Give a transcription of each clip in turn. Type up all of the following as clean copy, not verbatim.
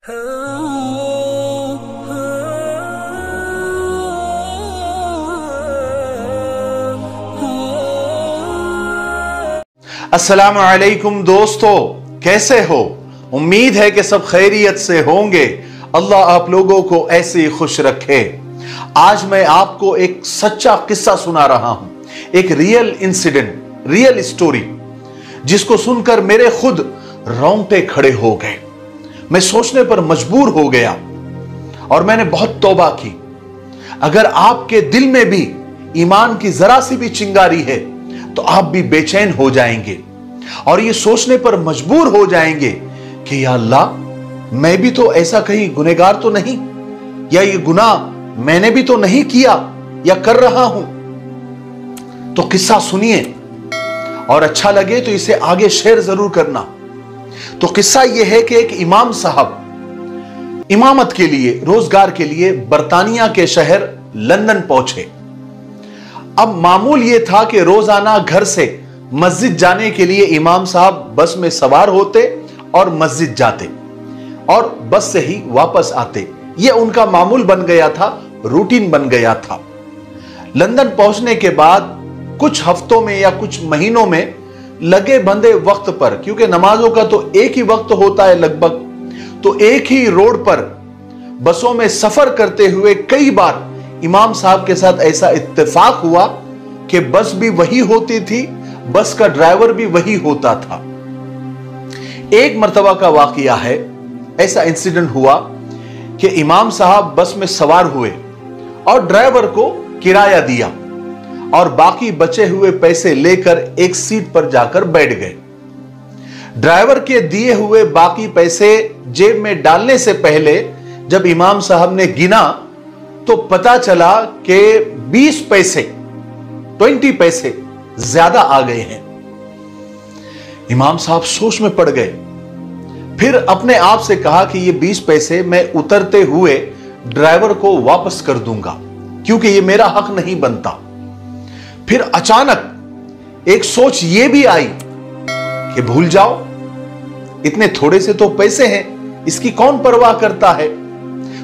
अस्सलाम वालेकुम दोस्तों, कैसे हो? उम्मीद है कि सब खैरियत से होंगे। अल्लाह आप लोगों को ऐसे ही खुश रखे। आज मैं आपको एक सच्चा किस्सा सुना रहा हूं, एक रियल इंसिडेंट, रियल स्टोरी, जिसको सुनकर मेरे खुद रोंगटे खड़े हो गए। मैं सोचने पर मजबूर हो गया और मैंने बहुत तौबा की। अगर आपके दिल में भी ईमान की जरा सी भी चिंगारी है तो आप भी बेचैन हो जाएंगे और ये सोचने पर मजबूर हो जाएंगे कि या अल्लाह, मैं भी तो ऐसा कहीं गुनहगार तो नहीं, या ये गुनाह मैंने भी तो नहीं किया या कर रहा हूं। तो किस्सा सुनिए और अच्छा लगे तो इसे आगे शेयर जरूर करना। तो किस्सा यह है कि एक इमाम साहब इमामत के लिए, रोजगार के लिए बर्तानिया के शहर लंदन पहुंचे। अब मामूल यह था कि रोजाना घर से मस्जिद जाने के लिए इमाम साहब बस में सवार होते और मस्जिद जाते और बस से ही वापस आते। यह उनका मामूल बन गया था, रूटीन बन गया था। लंदन पहुंचने के बाद कुछ हफ्तों में या कुछ महीनों में लगे बंधे वक्त पर, क्योंकि नमाजों का तो एक ही वक्त होता है लगभग, तो एक ही रोड पर बसों में सफर करते हुए कई बार इमाम साहब के साथ ऐसा इत्तेफाक हुआ कि बस भी वही होती थी, बस का ड्राइवर भी वही होता था। एक मर्तबा का वाकया है, ऐसा इंसिडेंट हुआ कि इमाम साहब बस में सवार हुए और ड्राइवर को किराया दिया और बाकी बचे हुए पैसे लेकर एक सीट पर जाकर बैठ गए। ड्राइवर के दिए हुए बाकी पैसे जेब में डालने से पहले जब इमाम साहब ने गिना तो पता चला कि 20 पैसे ज्यादा आ गए हैं। इमाम साहब सोच में पड़ गए। फिर अपने आप से कहा कि ये 20 पैसे मैं उतरते हुए ड्राइवर को वापस कर दूंगा, क्योंकि ये मेरा हक नहीं बनता। फिर अचानक एक सोच ये भी आई कि भूल जाओ, इतने थोड़े से तो पैसे हैं, इसकी कौन परवाह करता है।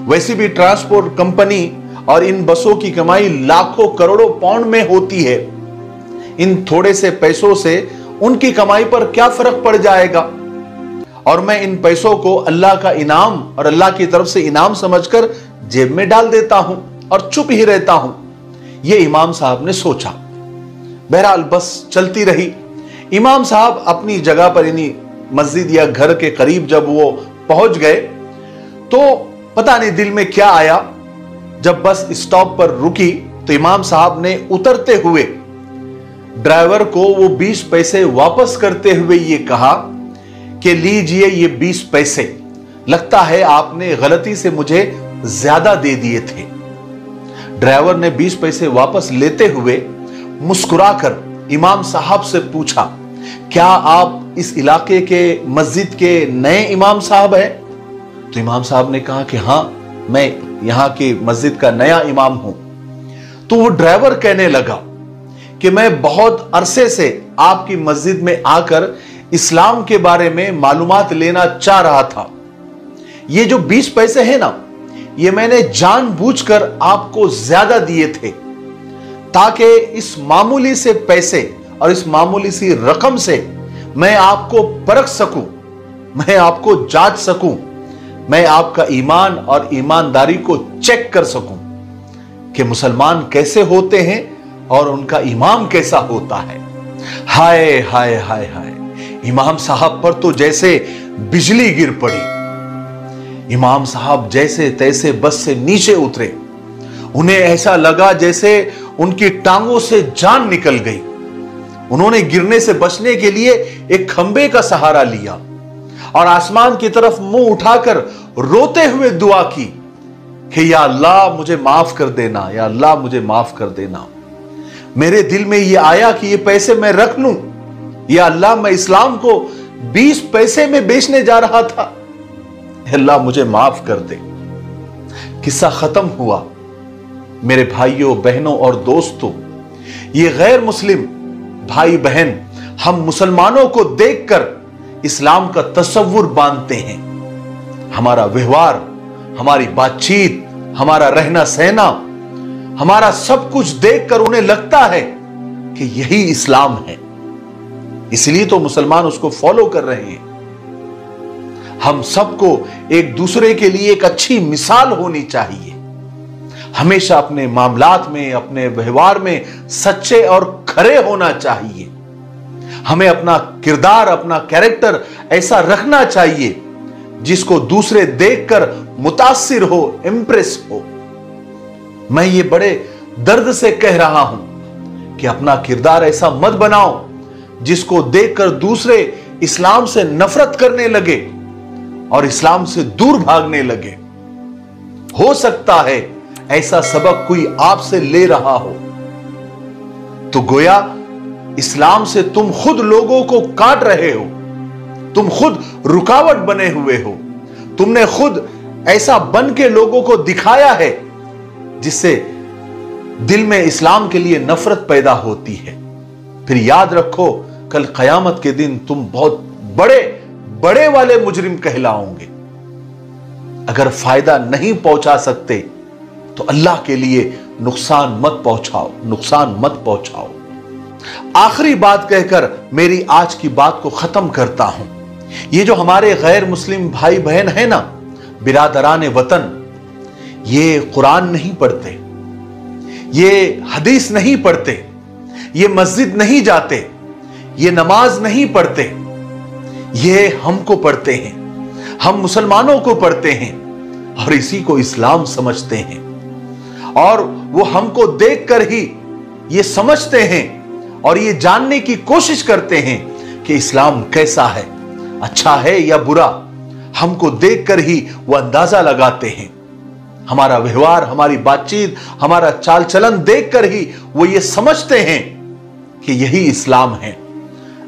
वैसे भी ट्रांसपोर्ट कंपनी और इन बसों की कमाई लाखों करोड़ों पाउंड में होती है। इन थोड़े से पैसों से उनकी कमाई पर क्या फर्क पड़ जाएगा। और मैं इन पैसों को अल्लाह का इनाम और अल्लाह की तरफ से इनाम समझकर जेब में डाल देता हूं और चुप ही रहता हूं। यह इमाम साहब ने सोचा। बहरहाल बस चलती रही। इमाम साहब अपनी जगह पर, यानी मस्जिद या घर के करीब जब वो पहुंच गए तो पता नहीं दिल में क्या आया। जब बस स्टॉप पर रुकी तो इमाम साहब ने उतरते हुए ड्राइवर को वो 20 पैसे वापस करते हुए ये कहा कि लीजिए ये 20 पैसे, लगता है आपने गलती से मुझे ज्यादा दे दिए थे। ड्राइवर ने 20 पैसे वापस लेते हुए मुस्कुराकर इमाम साहब से पूछा, क्या आप इस इलाके के मस्जिद के नए इमाम साहब हैं? तो इमाम साहब ने कहा कि हां, मैं यहां की मस्जिद का नया इमाम हूं। तो वो ड्राइवर कहने लगा कि मैं बहुत अरसे से आपकी मस्जिद में आकर इस्लाम के बारे में मालूमात लेना चाह रहा था। ये जो 20 पैसे हैं ना, ये मैंने जानबूझकर आपको ज्यादा दिए थे ताकि इस मामूली से पैसे और इस मामूली सी रकम से मैं आपको परख सकूं, मैं आपको जांच सकूं, मैं आपका ईमान और ईमानदारी को चेक कर सकूं कि मुसलमान कैसे होते हैं और उनका इमाम कैसा होता है। हाय हाय हाय हाय, इमाम साहब पर तो जैसे बिजली गिर पड़ी। इमाम साहब जैसे तैसे बस से नीचे उतरे। उन्हें ऐसा लगा जैसे उनकी टांगों से जान निकल गई। उन्होंने गिरने से बचने के लिए एक खंबे का सहारा लिया और आसमान की तरफ मुंह उठाकर रोते हुए दुआ की कि या अल्लाह मुझे माफ कर देना, या अल्लाह मुझे माफ कर देना। मेरे दिल में यह आया कि ये पैसे मैं रख लूं, या अल्लाह मैं इस्लाम को 20 पैसे में बेचने जा रहा था, अल्लाह मुझे माफ कर दे। किस्सा खत्म हुआ। मेरे भाइयों, बहनों और दोस्तों, ये गैर मुस्लिम भाई बहन हम मुसलमानों को देखकर इस्लाम का तसव्वुर बांधते हैं। हमारा व्यवहार, हमारी बातचीत, हमारा रहना सहना, हमारा सब कुछ देखकर उन्हें लगता है कि यही इस्लाम है। इसलिए तो मुसलमान उसको फॉलो कर रहे हैं। हम सबको एक दूसरे के लिए एक अच्छी मिसाल होनी चाहिए। हमेशा अपने मामलात में, अपने व्यवहार में सच्चे और खरे होना चाहिए। हमें अपना किरदार, अपना कैरेक्टर ऐसा रखना चाहिए जिसको दूसरे देखकर मुतासिर हो, इंप्रेस हो। मैं ये बड़े दर्द से कह रहा हूं कि अपना किरदार ऐसा मत बनाओ जिसको देखकर दूसरे इस्लाम से नफरत करने लगे और इस्लाम से दूर भागने लगे। हो सकता है ऐसा सबक कोई आपसे ले रहा हो तो गोया इस्लाम से तुम खुद लोगों को काट रहे हो, तुम खुद रुकावट बने हुए हो। तुमने खुद ऐसा बन के लोगों को दिखाया है जिससे दिल में इस्लाम के लिए नफरत पैदा होती है। फिर याद रखो, कल कयामत के दिन तुम बहुत बड़े बड़े वाले मुजरिम कहलाओगे। अगर फायदा नहीं पहुंचा सकते तो अल्लाह के लिए नुकसान मत पहुंचाओ, नुकसान मत पहुंचाओ। आखिरी बात कहकर मेरी आज की बात को खत्म करता हूं। ये जो हमारे गैर मुस्लिम भाई बहन है ना, बिरादरान वतन, ये कुरान नहीं पढ़ते, ये हदीस नहीं पढ़ते, ये मस्जिद नहीं जाते, ये नमाज नहीं पढ़ते, ये हमको पढ़ते हैं, हम मुसलमानों को पढ़ते हैं और इसी को इस्लाम समझते हैं। और वो हमको देखकर ही ये समझते हैं और ये जानने की कोशिश करते हैं कि इस्लाम कैसा है, अच्छा है या बुरा। हमको देखकर ही वो अंदाजा लगाते हैं। हमारा व्यवहार, हमारी बातचीत, हमारा चाल चलन देखकर ही वो ये समझते हैं कि यही इस्लाम है।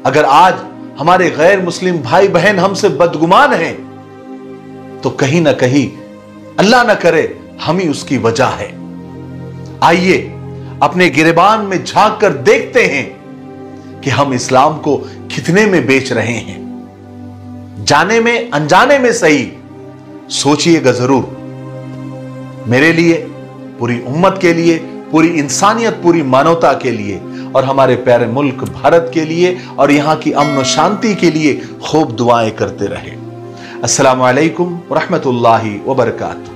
अगर आज हमारे गैर मुस्लिम भाई बहन हमसे बदगुमान हैं तो कहीं ना कहीं अल्लाह ना करे हम ही उसकी वजह है। आइए अपने गिरेबान में झांक कर देखते हैं कि हम इस्लाम को कितने में बेच रहे हैं। जाने में अनजाने में सही, सोचिएगा जरूर। मेरे लिए, पूरी उम्मत के लिए, पूरी इंसानियत, पूरी मानवता के लिए और हमारे प्यारे मुल्क भारत के लिए और यहां की अमन और शांति के लिए खूब दुआएं करते रहे। अस्सलामु अलैकुम व रहमतुल्लाहि व बरकातहू।